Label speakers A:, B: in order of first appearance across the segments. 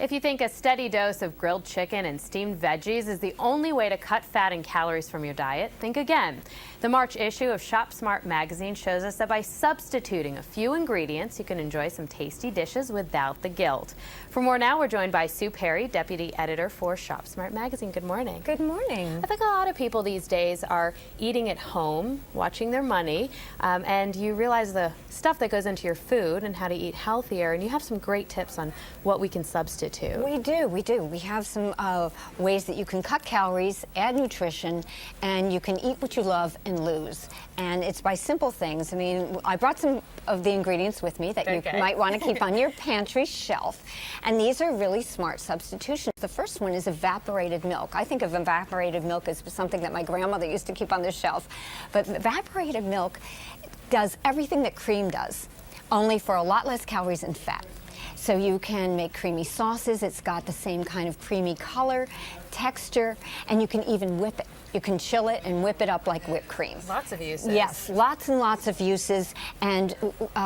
A: If you think a steady dose of grilled chicken and steamed veggies is the only way to cut fat and calories from your diet, think again. The March issue of ShopSmart Magazine shows us that by substituting a few ingredients, you can enjoy some tasty dishes without the guilt. For more now, we're joined by Sue Perry, Deputy Editor for ShopSmart Magazine. Good morning.
B: Good morning.
A: I think a lot of people these days are eating at home, watching their money, and you realize the stuff that goes into your food and how to eat healthier, and you have some great tips on what we can substitute.
B: We do. We have some ways that you can cut calories, add nutrition, and you can eat what you love and lose. And it's by simple things. I mean, I brought some of the ingredients with me that you might want to keep on your pantry shelf. And these are really smart substitutions. The first one is evaporated milk. I think of evaporated milk as something that my grandmother used to keep on the shelf. But evaporated milk does everything that cream does, only for a lot less calories and fat. So you can make creamy sauces. It's got the same kind of creamy color, texture, and you can even whip it. You can chill it and whip it up like whipped cream.
A: Lots of uses.
B: Yes, lots and lots of uses. And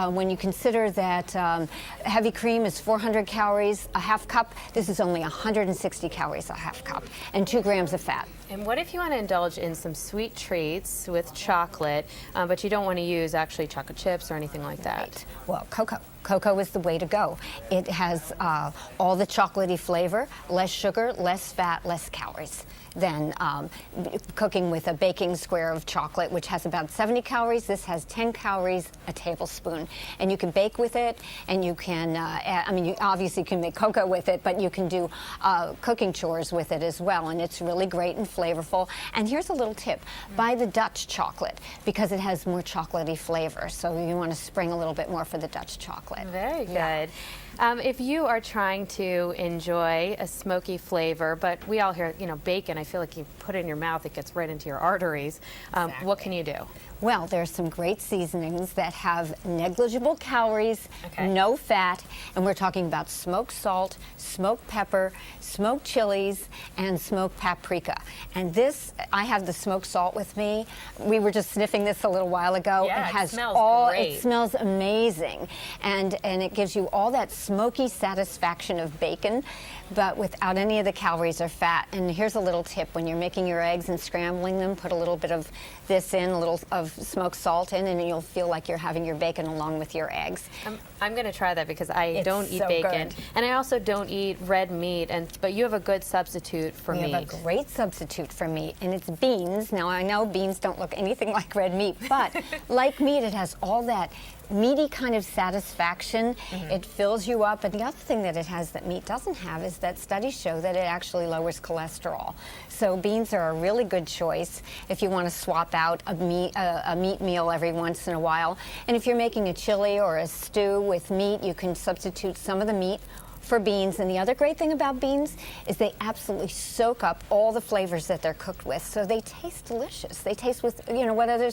B: when you consider that heavy cream is 400 calories a half cup, this is only 160 calories a half cup and 2 grams of fat.
A: And what if you want to indulge in some sweet treats with chocolate, but you don't want to use actually chocolate chips or anything like that?
B: Right. Well, cocoa. Cocoa is the way to go. It has all the chocolatey flavor, less sugar, less fat, less calories than cooking with a baking square of chocolate, which has about 70 calories. This has 10 calories, a tablespoon. And you can bake with it, and you can, I mean, you obviously can make cocoa with it, but you can do cooking chores with it as well, and it's really great and flavorful. And here's a little tip. Buy the Dutch chocolate, because it has more chocolatey flavor, so you want to spring a little bit more for the Dutch chocolate.
A: Very good. Yeah. If you are trying to enjoy a smoky flavor, but we all hear, you know, bacon, I feel like you put it in your mouth, it gets right into your arteries.
B: Exactly.
A: What can you do?
B: Well, there's some great seasonings that have negligible calories, no fat, and we're talking about smoked salt, smoked pepper, smoked chilies, and smoked paprika. And this, I have the smoked salt with me. We were just sniffing this a little while ago.
A: Yeah,
B: it has
A: smells great.
B: It smells amazing, and it gives you all that smoky satisfaction of bacon, but without any of the calories or fat. And here's a little tip: when you're making your eggs and scrambling them, put a little bit of this in, a little of smoked salt in, and you'll feel like you're having your bacon along with your eggs.
A: I'm going to try that because I don't eat bacon, and I also don't eat red meat. But you have a good substitute for meat.
B: We have a great substitute for meat, and it's beans. Now I know beans don't look anything like red meat, but like meat, it has all that meaty kind of satisfaction. It fills you up, and the other thing that it has that meat doesn't have is that studies show that it actually lowers cholesterol. So beans are a really good choice if you want to swap out a meat meal every once in a while. And if you're making a chili or a stew with meat, you can substitute some of the meat for beans. And the other great thing about beans is they absolutely soak up all the flavors that they're cooked with, so they taste delicious. They taste with, you know, whatever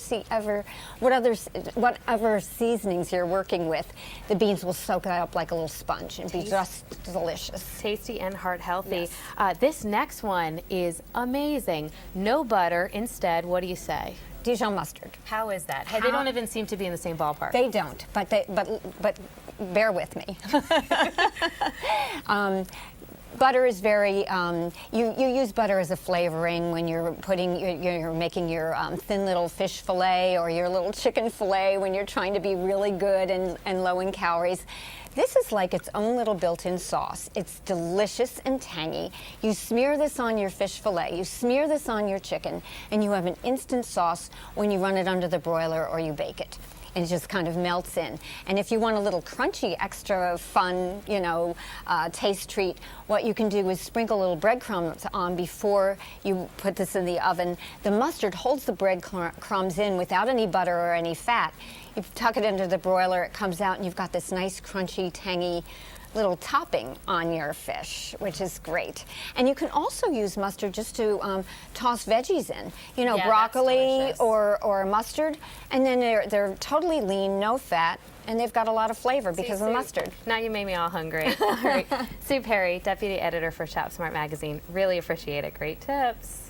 B: seasonings you're working with, the beans will soak that up like a little sponge and be just delicious.
A: Tasty and heart healthy.
B: Yes.
A: This next one is amazing. No butter. Instead, what do you say?
B: Dijon mustard.
A: How is that? They don't even seem to be in the same ballpark.
B: They don't, but bear with me. Butter is very, you use butter as a flavoring when you're you're making your thin little fish fillet or your little chicken fillet when you're trying to be really good and low in calories. This is like its own little built-in sauce. It's delicious and tangy. You smear this on your fish fillet, you smear this on your chicken, and you have an instant sauce when you run it under the broiler or you bake it. And it just kind of melts in. And if you want a little crunchy, extra fun, you know, taste treat, what you can do is sprinkle little breadcrumbs on before you put this in the oven. The mustard holds the breadcrumbs in without any butter or any fat. You tuck it into the broiler, it comes out, and you've got this nice, crunchy, tangy little topping on your fish, which is great. And you can also use mustard just to toss veggies in, you know, broccoli or mustard, and then they're totally lean, no fat, and they've got a lot of flavor because of the mustard.
A: Now you made me all hungry. All right. Sue Perry, Deputy Editor for ShopSmart Magazine. Really appreciate it. Great tips.